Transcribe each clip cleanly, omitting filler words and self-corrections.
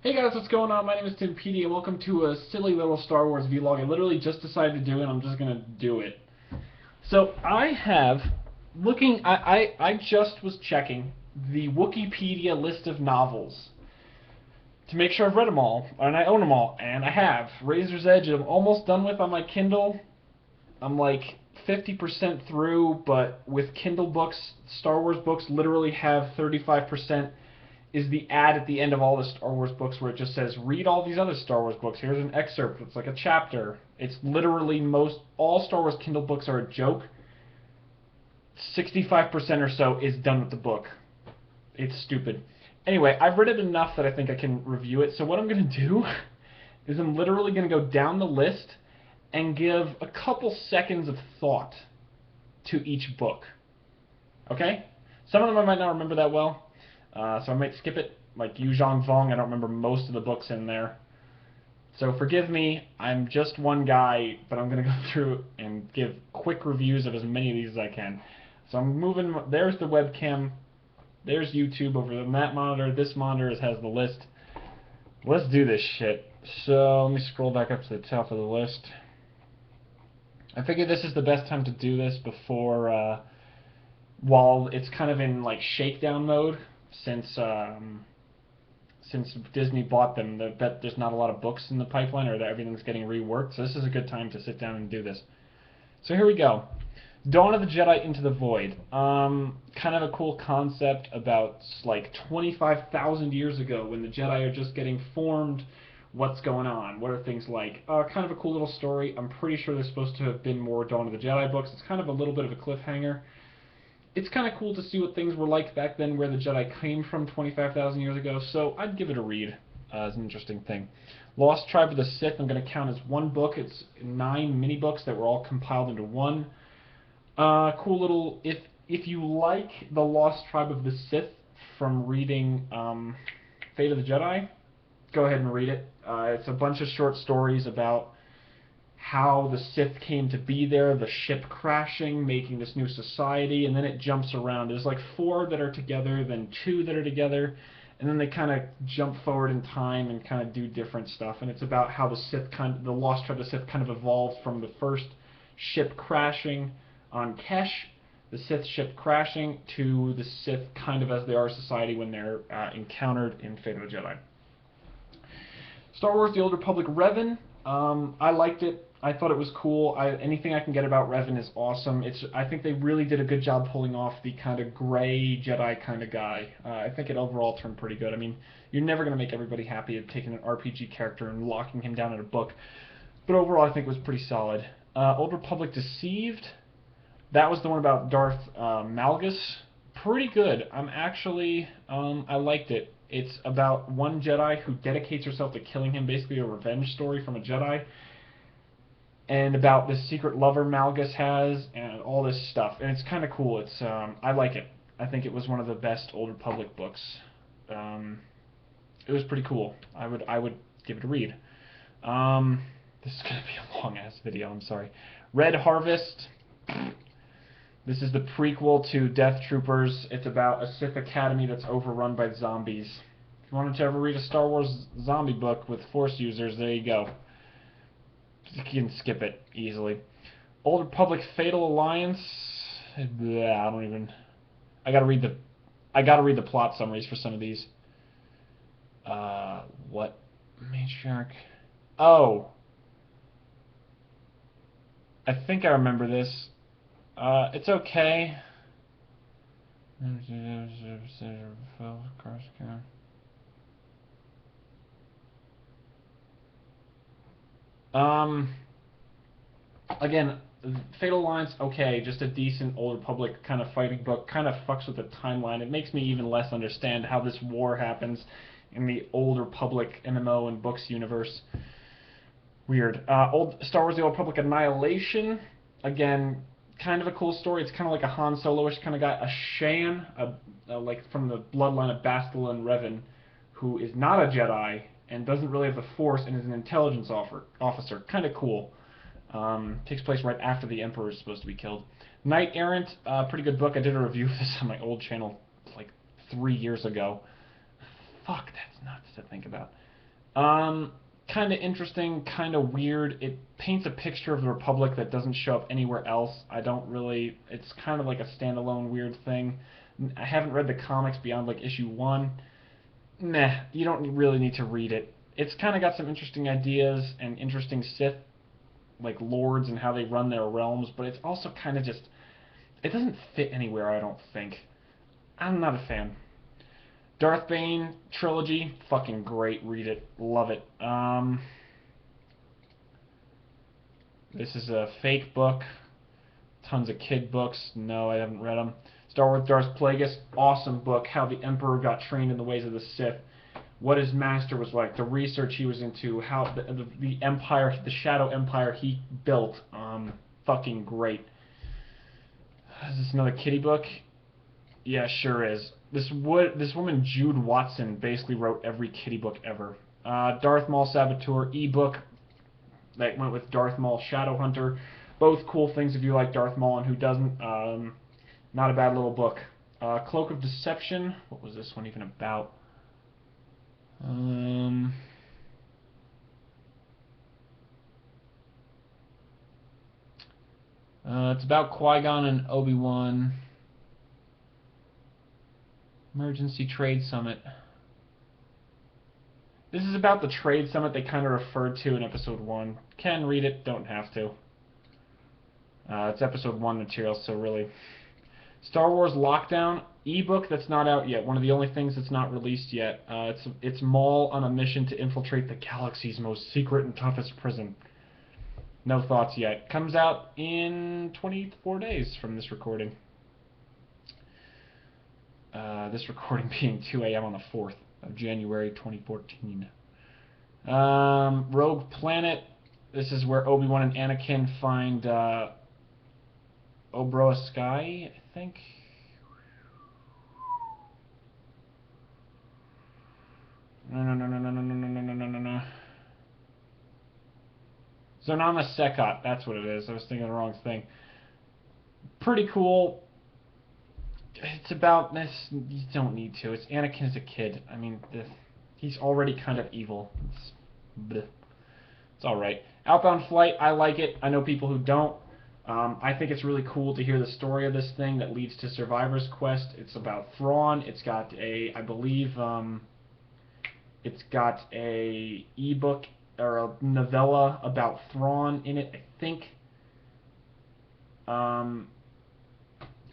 Hey guys, what's going on? My name is Timpedia, and welcome to a silly little Star Wars vlog. I literally just decided to do it, and I'm just gonna do it. So I have I just was checking the Wikipedia list of novels to make sure I've read them all, and I own them all, and I have. Razor's Edge, I'm almost done with on my Kindle. I'm like 50% through, but with Kindle books, Star Wars books literally have 35% is the ad at the end of all the Star Wars books where it just says, read all these other Star Wars books. Here's an excerpt. It's like a chapter. It's literally all Star Wars Kindle books are a joke. 65% or so is done with the book. It's stupid. Anyway, I've read it enough that I think I can review it. So what I'm going to do is I'm literally going to go down the list and give a couple seconds of thought to each book. Okay? Some of them I might not remember that well. So I might skip it, like Yuuzhan Vong. I don't remember most of the books in there. So forgive me, I'm just one guy, but I'm going to go through and give quick reviews of as many of these as I can. So I'm moving, there's the webcam, there's YouTube over on that monitor, this monitor has the list. Let's do this shit. So let me scroll back up to the top of the list. I figured this is the best time to do this before, while it's kind of in like shakedown mode, since Disney bought them, I bet there's not a lot of books in the pipeline or that everything's getting reworked. So this is a good time to sit down and do this. So here we go. Dawn of the Jedi Into the Void. Kind of a cool concept about like 25,000 years ago when the Jedi are just getting formed. What's going on? What are things like? Kind of a cool little story. I'm pretty sure there's supposed to have been more Dawn of the Jedi books. It's kind of a little bit of a cliffhanger. It's kind of cool to see what things were like back then, where the Jedi came from 25,000 years ago, so I'd give it a read as an interesting thing. Lost Tribe of the Sith, I'm going to count as one book. It's 9 mini-books that were all compiled into one. Cool little, if you like The Lost Tribe of the Sith from reading Fate of the Jedi, go ahead and read it. It's a bunch of short stories about how the Sith came to be there, the ship crashing, making this new society, and then it jumps around. There's like 4 that are together, then 2 that are together, and then they kind of jump forward in time and kind of do different stuff. And it's about how the Lost Tribe of the Sith kind of evolved from the first ship crashing on Kesh, the Sith ship crashing, to the Sith kind of as they are society when they're encountered in Fate of the Jedi. Star Wars: The Old Republic Revan. I liked it. I thought it was cool. Anything I can get about Revan is awesome. I think they really did a good job pulling off the kind of gray Jedi kind of guy. I think it overall turned pretty good. I mean, you're never going to make everybody happy of taking an RPG character and locking him down in a book. But overall, I think it was pretty solid. Old Republic Deceived. That was the one about Darth Malgus. Pretty good. I liked it. It's about one Jedi who dedicates herself to killing him, basically a revenge story from a Jedi, and about this secret lover Malgus has, and all this stuff. And it's kind of cool. I like it. I think it was one of the best Old Republic books. It was pretty cool. I would give it a read. This is gonna be a long ass video. I'm sorry. Red Harvest. This is the prequel to Death Troopers. It's about a Sith Academy that's overrun by zombies. If you wanted to ever read a Star Wars zombie book with Force users, there you go. You can skip it easily. Old Republic Fatal Alliance. Yeah, I don't even. I gotta read the plot summaries for some of these. What matriarch? Oh, I think I remember this. It's okay. Again, Fatal Alliance, okay, just a decent Old Republic kind of fighting book. Kind of fucks with the timeline. It makes me even less understand how this war happens in the Old Republic MMO and books universe. Weird. Old Star Wars: The Old Republic Annihilation. Again, kind of a cool story. It's kind of like a Han Solo-ish kind of guy. A Shan, like from the bloodline of Bastila and Revan, who is not a Jedi and doesn't really have the Force and is an intelligence officer. Kind of cool. Takes place right after the Emperor is supposed to be killed. Knight Errant, pretty good book. I did a review of this on my old channel like 3 years ago. Fuck, that's nuts to think about. Kind of interesting, kind of weird. It paints a picture of the Republic that doesn't show up anywhere else. I don't really. It's kind of like a standalone weird thing. I haven't read the comics beyond like issue 1. Meh, you don't really need to read it. It's kind of got some interesting ideas and interesting Sith like lords and how they run their realms, but it's also kind of just it doesn't fit anywhere, I don't think. I'm not a fan. Darth Bane trilogy, fucking great. Read it, love it. This is a fake book. Tons of kid books. No, I haven't read them. Star Wars Darth Plagueis, awesome book. How the Emperor got trained in the ways of the Sith. What his master was like. The research he was into. How the Empire, the Shadow Empire he built. Fucking great. Is this another kiddie book? Yeah, sure is. This woman Jude Watson basically wrote every kiddie book ever. Darth Maul Saboteur ebook that went with Darth Maul Shadow Hunter. Both cool things if you like Darth Maul and who doesn't. Not a bad little book. Cloak of Deception. What was this one even about? It's about Qui-Gon and Obi-Wan. Emergency Trade Summit. This is about the trade summit they kind of referred to in episode 1. Can read it, don't have to. It's episode 1 material, so really. Star Wars Lockdown, ebook that's not out yet. One of the only things that's not released yet. It's Maul on a mission to infiltrate the galaxy's most secret and toughest prison. No thoughts yet. Comes out in 24 days from this recording. This recording being 2 a.m. on the 4th of January 2014. Rogue Planet. This is where Obi-Wan and Anakin find Obroa Sky, I think. No. Zonama Sekot, that's what it is. I was thinking the wrong thing. Pretty cool. It's about this. You don't need to. It's Anakin as a kid. I mean, he's already kind of evil. It's all right. Outbound Flight. I like it. I know people who don't. I think it's really cool to hear the story of this thing that leads to Survivor's Quest. It's about Thrawn. It's got a, I believe, it's got a ebook or a novella about Thrawn in it. I think.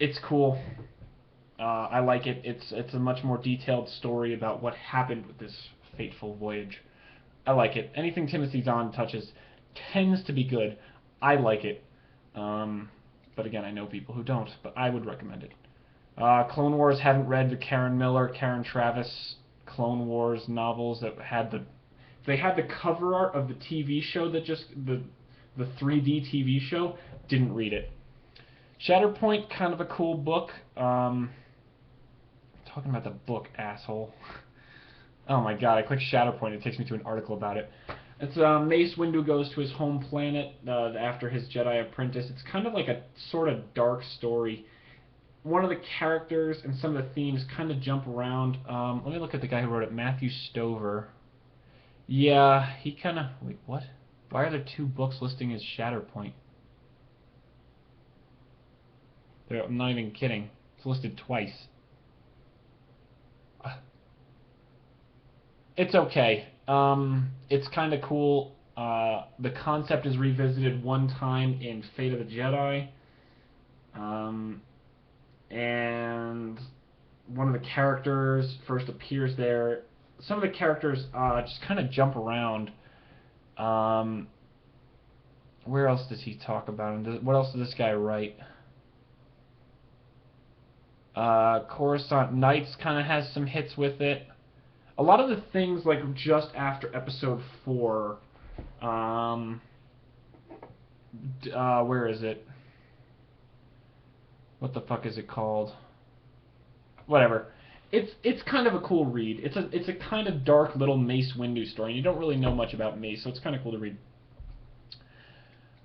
It's cool. I like it. It's a much more detailed story about what happened with this fateful voyage. I like it. Anything Timothy Zahn touches tends to be good. I like it. But again, I know people who don't, but I would recommend it. Clone Wars, haven't read the Karen Miller, Karen Travis Clone Wars novels that had they had the cover art of the TV show that just, the 3D TV show, didn't read it. Shatterpoint, kind of a cool book. Talking about the book, asshole. Oh my god, I clicked Shatterpoint, it takes me to an article about it. It's Mace Windu goes to his home planet after his Jedi apprentice. It's kind of like a sort of dark story. One of the characters and some of the themes kind of jump around. Let me look at the guy who wrote it, Matthew Stover. Yeah, he kind of... Wait, what? Why are there 2 books listing as Shatterpoint? I'm not even kidding. It's listed twice. It's okay. It's kind of cool. The concept is revisited one time in Fate of the Jedi. And one of the characters first appears there. Some of the characters just kind of jump around. Where else does he talk about him? What else does this guy write? Coruscant Nights kind of has some hits with it. A lot of the things, like, just after episode 4, where is it? What the fuck is it called? Whatever. It's kind of a cool read. It's a kind of dark little Mace Windu story, and you don't really know much about Mace, so it's kind of cool to read.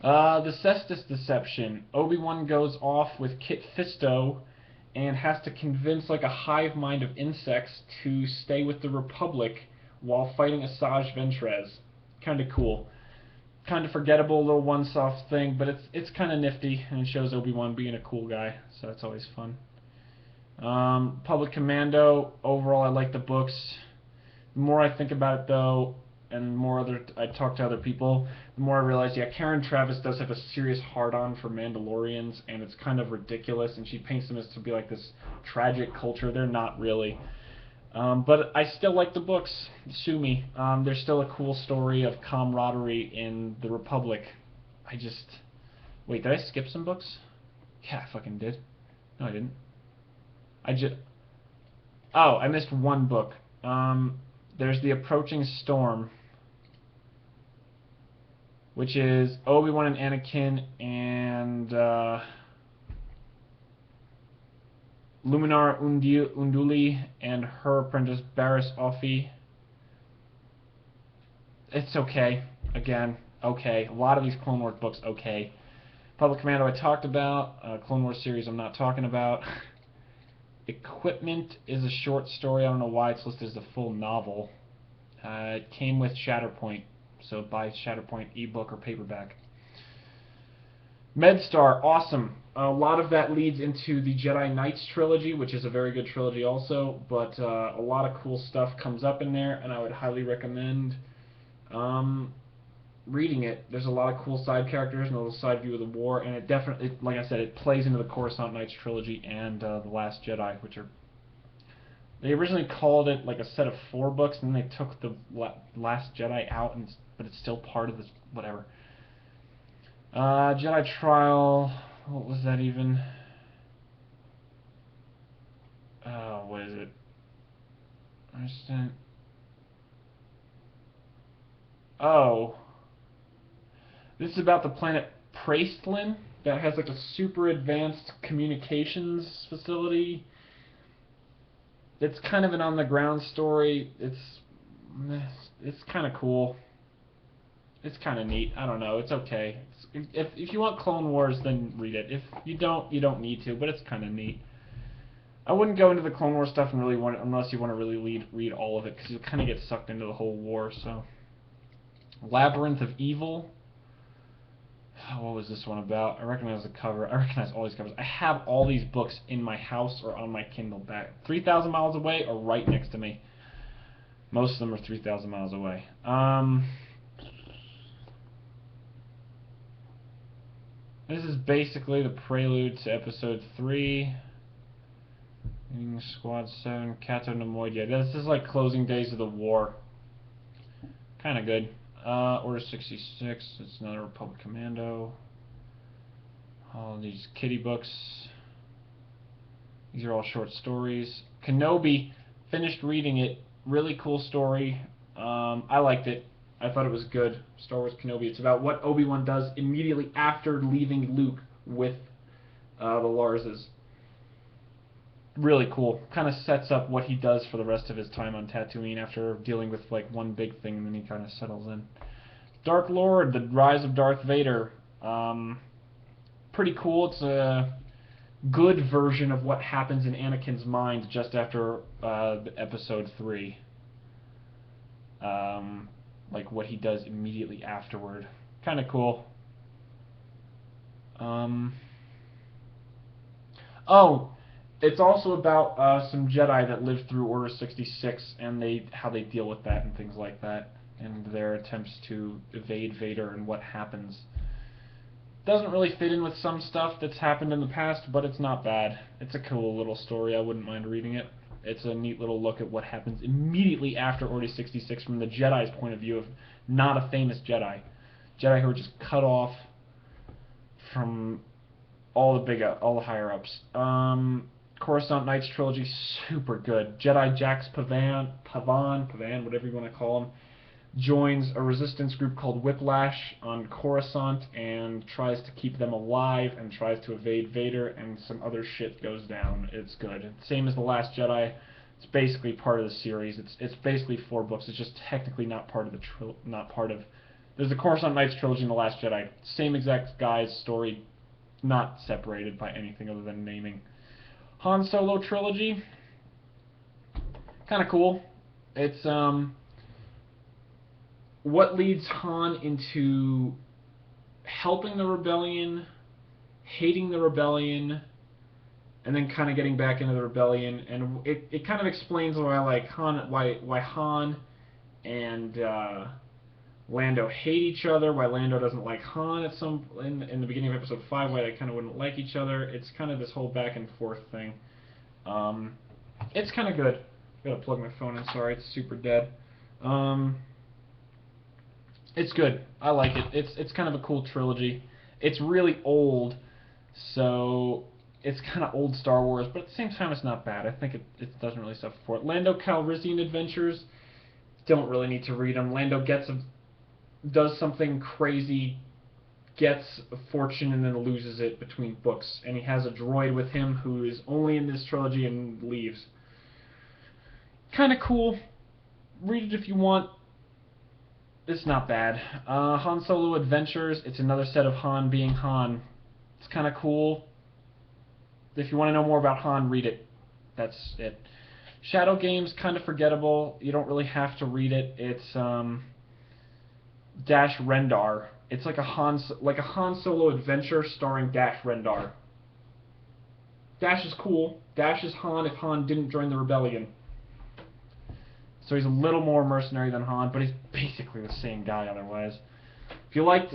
The Cestus Deception. Obi-Wan goes off with Kit Fisto and has to convince like a hive mind of insects to stay with the Republic while fighting Asajj Ventress. Kind of cool. Kind of forgettable, little one-off thing, but it's kind of nifty, and it shows Obi-Wan being a cool guy, so that's always fun. Public Commando, overall I like the books. The more I think about it, though, and the more I talk to other people, the more I realize, yeah, Karen Traviss does have a serious hard-on for Mandalorians, and it's kind of ridiculous, and she paints them as to be like this tragic culture. They're not really. But I still like the books. Sue me. There's still a cool story of camaraderie in the Republic. Wait, did I skip some books? Yeah, I fucking did. No, I didn't. Oh, I missed one book. There's The Approaching Storm, which is Obi-Wan and Anakin and Luminara Unduli and her apprentice Barriss Offee. It's okay. Again, okay. A lot of these Clone Wars books, okay. Public Commando I talked about. Clone Wars series I'm not talking about. Equipment is a short story. I don't know why it's listed as a full novel. It came with Shatterpoint, so buy Shatterpoint ebook or paperback. MedStar, awesome. A lot of that leads into the Jedi Knights trilogy, which is a very good trilogy also, but a lot of cool stuff comes up in there, and I would highly recommend reading it. There's a lot of cool side characters and a little side view of the war, and it definitely, like I said, it plays into the Coruscant Knights trilogy and The Last Jedi, which are... They originally called it like a set of 4 books, and then they took the Last Jedi out, but it's still part of this, whatever. Jedi Trial, what was that even? What is it? Oh. This is about the planet Praestlin that has like a super advanced communications facility. It's kind of an on-the-ground story. It's kind of cool. It's kind of neat. I don't know. It's okay. If you want Clone Wars, then read it. If you don't, you don't need to. But it's kind of neat. I wouldn't go into the Clone Wars stuff and really unless you want to really read all of it, because you kind of get sucked into the whole war. So, Labyrinth of Evil. What was this one about? I recognize the cover. I recognize all these covers. I have all these books in my house or on my Kindle back 3,000 miles away or right next to me. Most of them are 3,000 miles away. This is basically the prelude to Episode 3. Squad 7, Cato Nemoidia. This is like closing days of the war. Kind of good. Order 66, it's another Republic Commando. All these kiddie books. These are all short stories. Kenobi, finished reading it. Really cool story. I liked it. I thought it was good. Star Wars Kenobi. It's about what Obi-Wan does immediately after leaving Luke with the Larses. Really cool. Kind of sets up what he does for the rest of his time on Tatooine after dealing with like one big thing, and then he kind of settles in. Dark Lord, The Rise of Darth Vader. Pretty cool. It's a good version of what happens in Anakin's mind just after Episode 3. Like what he does immediately afterward. Kind of cool. Oh, it's also about some Jedi that lived through Order 66 and how they deal with that and things like that, and their attempts to evade Vader and what happens. Doesn't really fit in with some stuff that's happened in the past, but it's not bad. It's a cool little story. I wouldn't mind reading it. It's a neat little look at what happens immediately after Order 66 from the Jedi's point of view of not a famous Jedi. Jedi who are just cut off from all the higher-ups. Coruscant Knights trilogy, super good. Jedi Jax Pavan, whatever you want to call him, joins a resistance group called Whiplash on Coruscant and tries to keep them alive and tries to evade Vader, and some other shit goes down. It's good. Same as The Last Jedi. It's basically part of the series. It's basically 4 books. It's just technically not part of the There's the Coruscant Knights trilogy and The Last Jedi. Same exact guy's story, not separated by anything other than naming. Han Solo trilogy, kind of cool. It's what leads Han into helping the rebellion, hating the rebellion, and then kind of getting back into the rebellion. And it kind of explains why like why Han and Lando hate each other, why Lando doesn't like Han at some in the beginning of episode 5, why they kind of wouldn't like each other. It's kind of this whole back and forth thing. It's kind of good. Gotta plug my phone in. Sorry, it's super dead. It's good. I like it. It's kind of a cool trilogy. It's really old, so it's kind of old Star Wars, but at the same time, it's not bad. I think it doesn't really suffer for it. Lando Calrissian Adventures. Don't really need to read them. Lando does something crazy, gets a fortune, and then loses it between books. And he has a droid with him who is only in this trilogy and leaves. Kind of cool. Read it if you want. It's not bad. Han Solo Adventures. It's another set of Han being Han. It's kind of cool. If you want to know more about Han, read it. That's it. Shadow Games, kind of forgettable. You don't really have to read it. It's Dash Rendar. It's like a Han Solo adventure starring Dash Rendar. Dash is cool. Dash is Han if Han didn't join the rebellion. So he's a little more mercenary than Han, but he's basically the same guy otherwise. If you liked,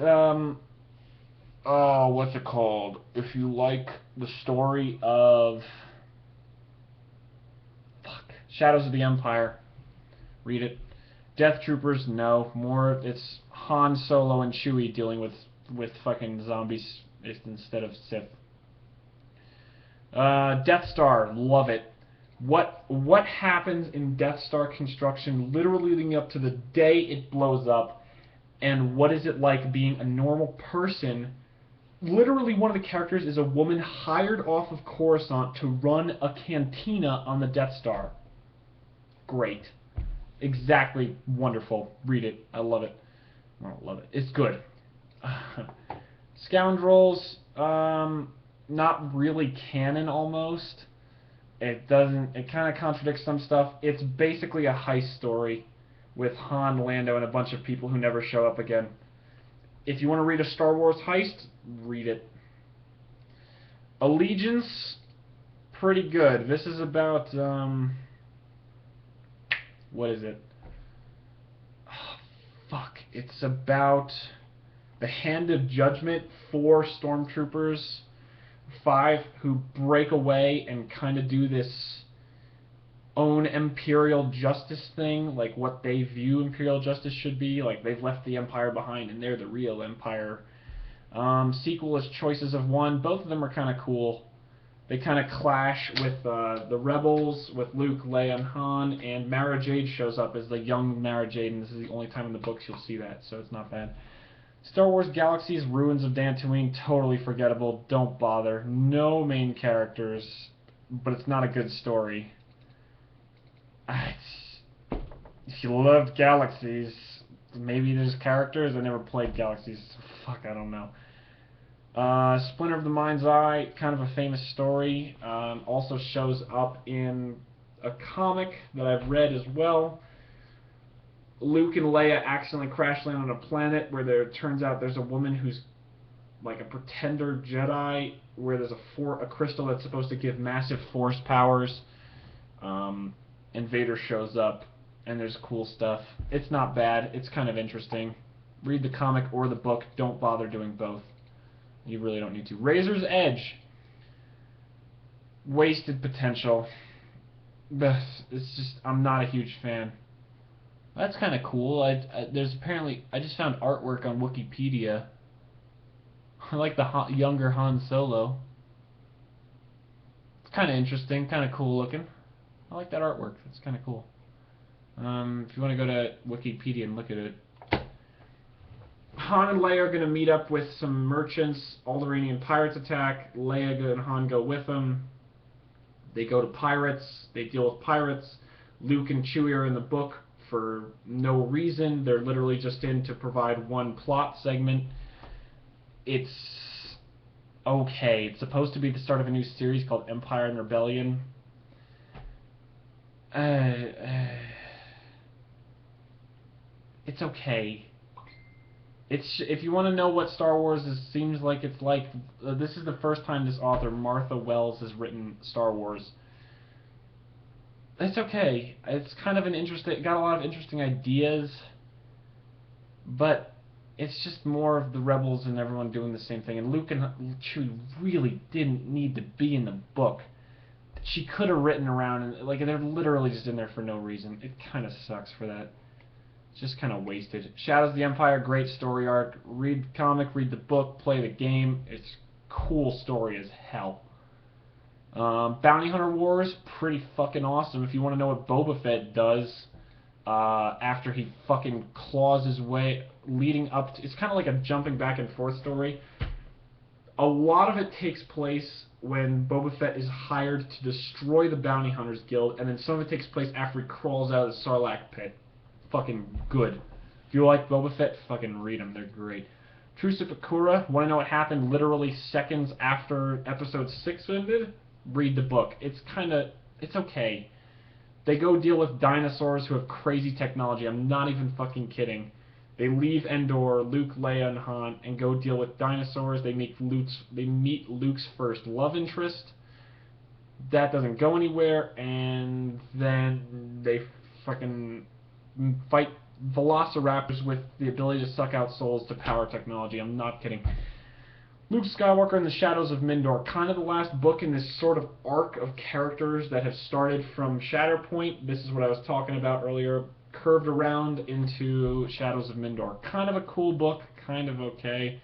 what's it called? If you like the story of Shadows of the Empire, read it. Death Troopers, no. More, it's Han Solo and Chewie dealing with fucking zombies instead of Sith. Death Star, love it. What happens in Death Star construction literally leading up to the day it blows up, and what is it like being a normal person? Literally one of the characters is a woman hired off of Coruscant to run a cantina on the Death Star. Great. Exactly wonderful. Read it. I love it. I don't love it. It's good. Scoundrels, not really canon almost. It kind of contradicts some stuff. It's basically a heist story with Han, Lando, and a bunch of people who never show up again. If you want to read a Star Wars heist, read it. Allegiance, pretty good. This is about, what is it? Oh, fuck. It's about the Hand of Judgment, 4 stormtroopers, 5 who break away and kind of do this own Imperial justice thing, like what they view Imperial justice should be. Like they've left the Empire behind and they're the real Empire. Sequel is Choices of One. Both of them are kind of cool. They kind of clash with the Rebels, with Luke, Leia, and Han, and Mara Jade shows up as the young Mara Jade, and this is the only time in the books you'll see that, so it's not bad. Star Wars Galaxies, Ruins of Dantooine, totally forgettable. Don't bother. No main characters, but it's not a good story. If you loved Galaxies, maybe there's characters. I never played Galaxies, so fuck, I don't know. Splinter of the Mind's Eye, kind of a famous story. Also shows up in a comic that I've read as well. Luke and Leia accidentally crash land on a planet where there turns out there's a woman who's like a pretender Jedi, where there's a crystal that's supposed to give massive force powers. And Vader shows up, and there's cool stuff. It's not bad. It's kind of interesting. Read the comic or the book. Don't bother doing both. You really don't need to. Razor's Edge. Wasted potential. It's just, I'm not a huge fan. That's kind of cool. There's apparently, I just found artwork on Wikipedia. I like the younger Han Solo. It's kind of interesting, kind of cool looking. I like that artwork. It's kind of cool. If you want to go to Wikipedia and look at it. Han and Leia are going to meet up with some merchants. Alderaanian pirates attack. Leia and Han go with them. They go to pirates. They deal with pirates. Luke and Chewie are in the book for no reason. They're literally just in to provide one plot segment. It's okay. It's supposed to be the start of a new series called Empire and Rebellion. It's okay. If you want to know what Star Wars seems like it's like, this is the first time this author, Martha Wells, has written Star Wars. It's okay. It's kind of got a lot of interesting ideas, but it's just more of the rebels and everyone doing the same thing. And Luke and Chewie really didn't need to be in the book. She could have written around, and like they're literally just in there for no reason. It kind of sucks for that. It's just kind of wasted. Shadows of the Empire, great story arc. Read the comic, read the book, play the game. It's cool story as hell. Bounty Hunter Wars, pretty fucking awesome. If you want to know what Boba Fett does after he fucking claws his way, leading up to, it's kind of like a jumping back and forth story. A lot of it takes place when Boba Fett is hired to destroy the Bounty Hunters Guild, and then some of it takes place after he crawls out of the Sarlacc pit. Fucking good. If you like Boba Fett, fucking read them. They're great. Truce of Akura, want to know what happened literally seconds after Episode 6 ended? Read the book. It's okay. They go deal with dinosaurs who have crazy technology. I'm not even fucking kidding. They leave Endor, Luke, Leia, and Han, and go deal with dinosaurs. They meet Luke's first love interest. That doesn't go anywhere, and then they fucking fight velociraptors with the ability to suck out souls to power technology. I'm not kidding. Luke Skywalker and the Shadows of Mindor, kind of the last book in this sort of arc of characters that have started from Shatterpoint. This is what I was talking about earlier. Curved around into Shadows of Mindor. Kind of a cool book, kind of okay.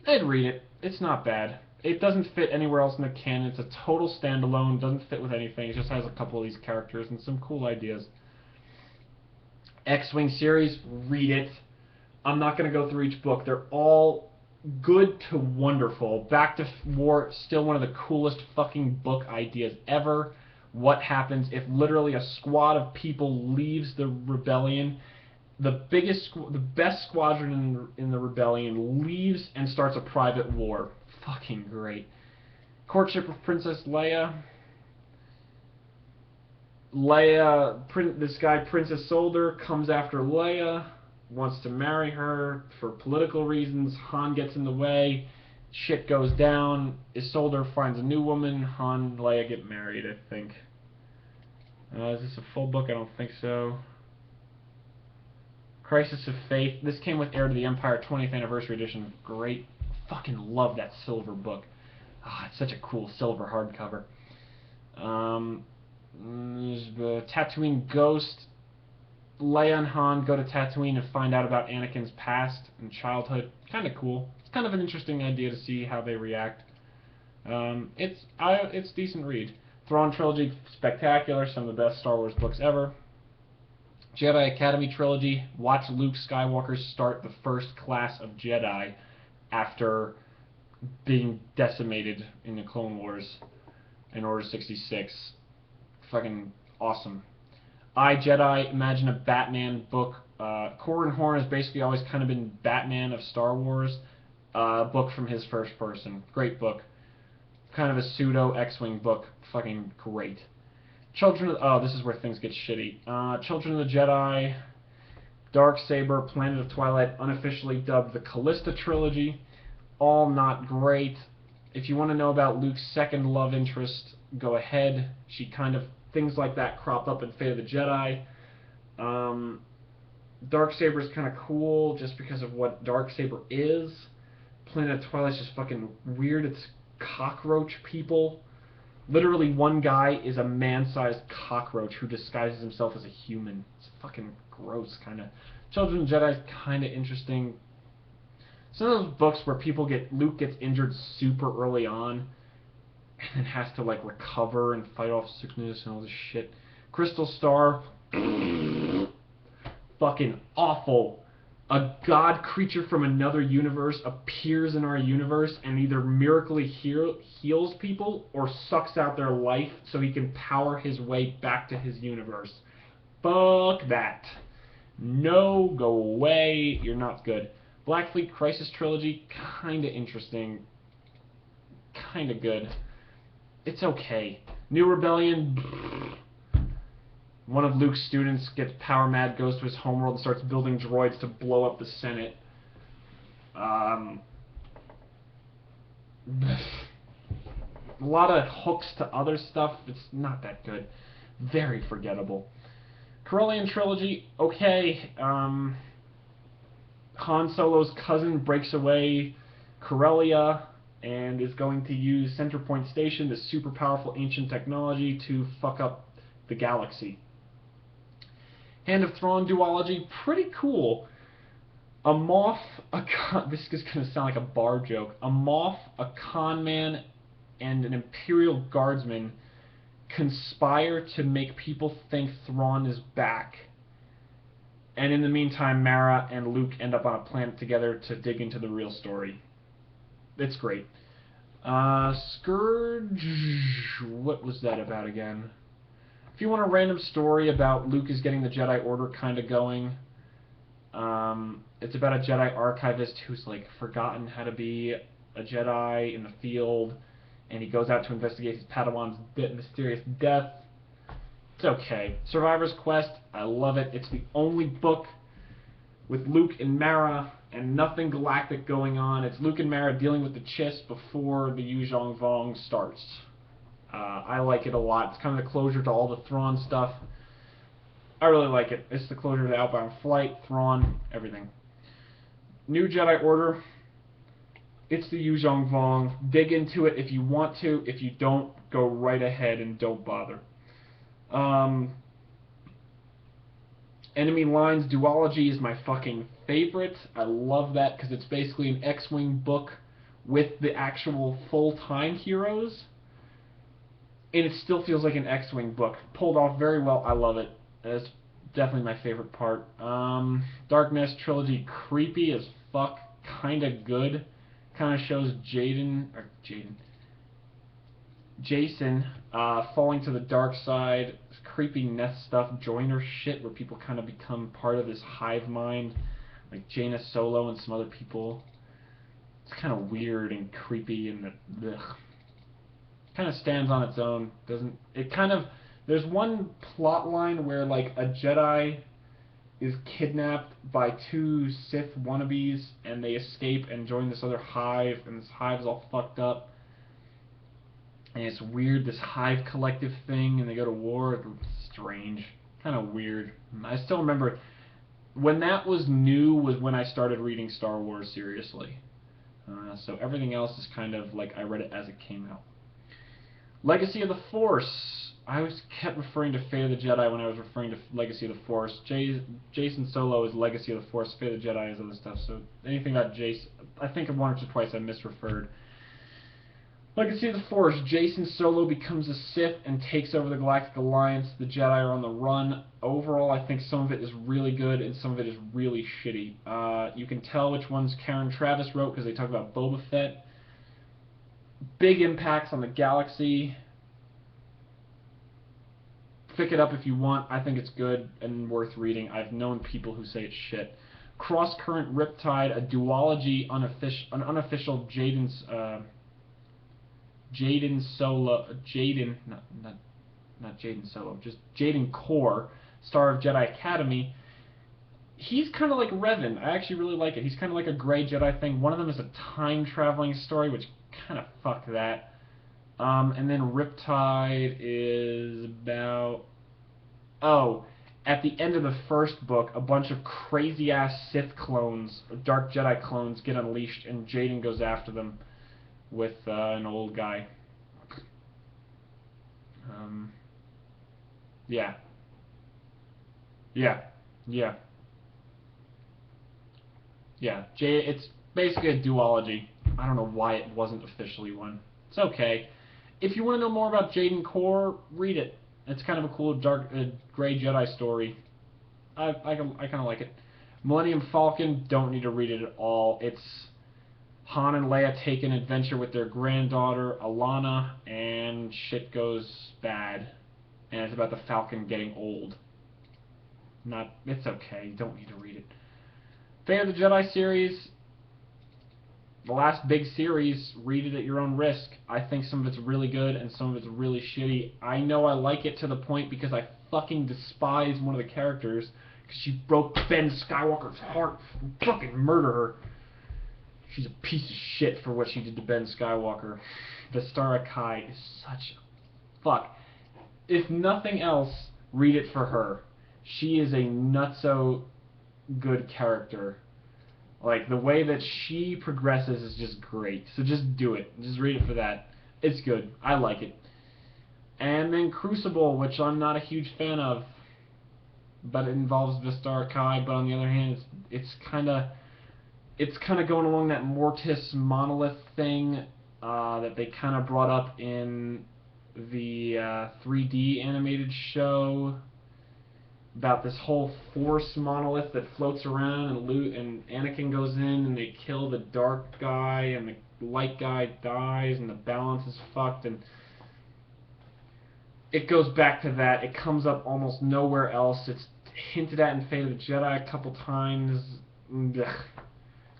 I'd read it. It's not bad. It doesn't fit anywhere else in the canon. It's a total standalone, doesn't fit with anything. It just has a couple of these characters and some cool ideas. X-Wing series, read it. I'm not going to go through each book. They're all good to wonderful. Back to War, still one of the coolest fucking book ideas ever. What happens if literally a squad of people leaves the rebellion? The best squadron in the rebellion leaves and starts a private war. Fucking great. Courtship of Princess Leia. This guy, Princess Solder, comes after Leia, wants to marry her for political reasons. Han gets in the way. Shit goes down. Isolde finds a new woman. Han and Leia get married, I think. Is this a full book? I don't think so. Crisis of Faith. This came with Heir to the Empire 20th Anniversary Edition. Great. Fucking love that silver book. It's such a cool silver hardcover. Tatooine Ghost. Leia and Han go to Tatooine to find out about Anakin's past and childhood. Kind of cool. It's kind of an interesting idea to see how they react. It's a decent read. Thrawn Trilogy, spectacular. Some of the best Star Wars books ever. Jedi Academy Trilogy. Watch Luke Skywalker start the first class of Jedi after being decimated in the Clone Wars in Order 66. Fucking awesome. I, Jedi, imagine a Batman book. Corran Horn has basically always kind of been Batman of Star Wars. Book from his first person. Great book. Kind of a pseudo X-Wing book. Fucking great. This is where things get shitty. Children of the Jedi. Darksaber, Planet of Twilight, unofficially dubbed the Callista Trilogy. All not great. If you want to know about Luke's second love interest, go ahead. Things like that crop up in Fate of the Jedi. Darksaber is kind of cool just because of what Darksaber is. Planet of Twilight's just fucking weird. It's cockroach people. Literally, one guy is a man-sized cockroach who disguises himself as a human. It's fucking gross, kind of. Children of the Jedi is kind of interesting. Some of those books where Luke gets injured super early on and then has to like recover and fight off sickness and all this shit. Crystal Star, fucking awful. A god creature from another universe appears in our universe and either miraculously heals people or sucks out their life so he can power his way back to his universe. Fuck that. No, go away. You're not good. Black Fleet Crisis Trilogy, kinda interesting. Kinda good. It's okay. New Rebellion, One of Luke's students gets power mad, goes to his homeworld, and starts building droids to blow up the Senate. A lot of hooks to other stuff. It's not that good. Very forgettable. Corellian trilogy, okay. Han Solo's cousin breaks away Corellia and is going to use Center Point Station, this super powerful ancient technology, to fuck up the galaxy. Hand of Thrawn duology, pretty cool. A Moff, this is going to sound like a bar joke. A Moff, a con man, and an Imperial Guardsman conspire to make people think Thrawn is back. And in the meantime, Mara and Luke end up on a planet together to dig into the real story. It's great. Scourge, what was that about again? If you want a random story about Luke is getting the Jedi Order kind of going, it's about a Jedi archivist who's like forgotten how to be a Jedi in the field, and he goes out to investigate his Padawan's mysterious death. It's okay. Survivor's Quest, I love it. It's the only book with Luke and Mara and nothing galactic going on. It's Luke and Mara dealing with the Chiss before the Yuuzhan Vong starts. I like it a lot. It's kind of the closure to all the Thrawn stuff. I really like it. It's the closure to Outbound Flight, Thrawn, everything. New Jedi Order. It's the Yuuzhan Vong. Dig into it if you want to. If you don't, go right ahead and don't bother. Enemy Lines duology is my fucking favorite. I love that because it's basically an X-Wing book with the actual full-time heroes. And it still feels like an X-Wing book. Pulled off very well. I love it. It's definitely my favorite part. Darkness trilogy, creepy as fuck. Kinda good. Kind of shows Jason falling to the dark side. Creepy Nest stuff, joiner shit, where people kind of become part of this hive mind, like Jaina Solo and some other people. It's kind of weird and creepy, and kind of stands on its own. Doesn't it? Kind of. There's one plot line where like a Jedi is kidnapped by two Sith wannabes, and they escape and join this other hive, and this hive is all fucked up. And it's weird, this hive collective thing, and they go to war. It's strange. Kind of weird. I still remember when that was new was when I started reading Star Wars seriously. So everything else is kind of like I read it as it came out. Legacy of the Force. I always kept referring to Fate of the Jedi when I was referring to Legacy of the Force. Jason Solo is Legacy of the Force. Fate of the Jedi is other stuff. So anything about Jason, I think once or twice I misreferred. Legacy of the Force, Jason Solo becomes a Sith and takes over the Galactic Alliance. The Jedi are on the run. Overall, I think some of it is really good and some of it is really shitty. You can tell which ones Karen Travis wrote because they talk about Boba Fett. Big impacts on the galaxy. Pick it up if you want. I think it's good and worth reading. I've known people who say it's shit. Cross Current Riptide, a duology, an unofficial Jaden Solo, just Jaden Core, star of Jedi Academy. He's kind of like Revan. I actually really like it. He's kind of like a gray Jedi thing. One of them is a time-traveling story, which kind of fuck that. And then Riptide is about... Oh, at the end of the first book, a bunch of crazy-ass Sith clones, Dark Jedi clones, get unleashed, and Jaden goes after them with an old guy. Yeah. It's basically a duology. I don't know why it wasn't officially one. It's okay. If you want to know more about Jaden Core, read it. It's kind of a cool dark, gray Jedi story. I kind of like it. Millennium Falcon, don't need to read it at all. It's Han and Leia take an adventure with their granddaughter, Alana, and shit goes bad. And it's about the Falcon getting old. It's okay, you don't need to read it. Fan of the Jedi series, the last big series, read it at your own risk. I think some of it's really good and some of it's really shitty. I know I like it to the point because I fucking despise one of the characters because she broke Ben Skywalker's heart. Fucking murder her. She's a piece of shit for what she did to Ben Skywalker. Vistara Kai is such a fuck. If nothing else, read it for her. She is a nutso good character. Like, the way that she progresses is just great. So just do it. Just read it for that. It's good. I like it. And then Crucible, which I'm not a huge fan of, but it involves Vistara Kai. But on the other hand, it's kind of going along that Mortis monolith thing that they kind of brought up in the 3D animated show about this whole Force monolith that floats around, and Anakin goes in and they kill the dark guy and the light guy dies and the balance is fucked, and it goes back to that. It comes up almost nowhere else. It's hinted at in Fate of the Jedi a couple times. Ugh.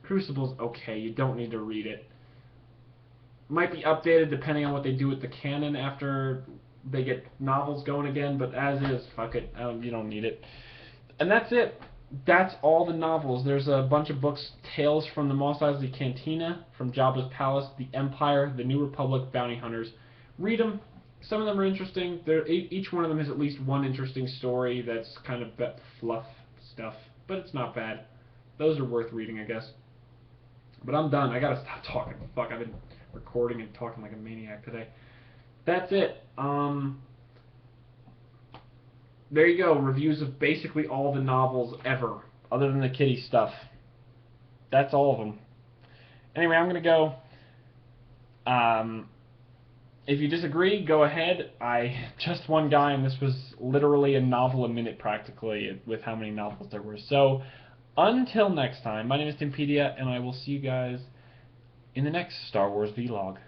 Crucible's okay. You don't need to read it. Might be updated depending on what they do with the canon after they get novels going again, but as is, fuck it. You don't need it. And that's it. That's all the novels. There's a bunch of books: Tales from the Mos Eisley Cantina, From Jabba's Palace, The Empire, The New Republic, Bounty Hunters. Read them. Some of them are interesting. Each one of them has at least one interesting story that's kind of fluff stuff, but it's not bad. Those are worth reading, I guess. But I'm done. I gotta stop talking. Fuck, I've been recording and talking like a maniac today. That's it. There you go. Reviews of basically all the novels ever, other than the kitty stuff. That's all of them. Anyway, I'm gonna go. If you disagree, go ahead. I just one guy, and this was literally a novel a minute practically with how many novels there were. So, until next time, my name is Timpedia, and I will see you guys in the next Star Wars vlog.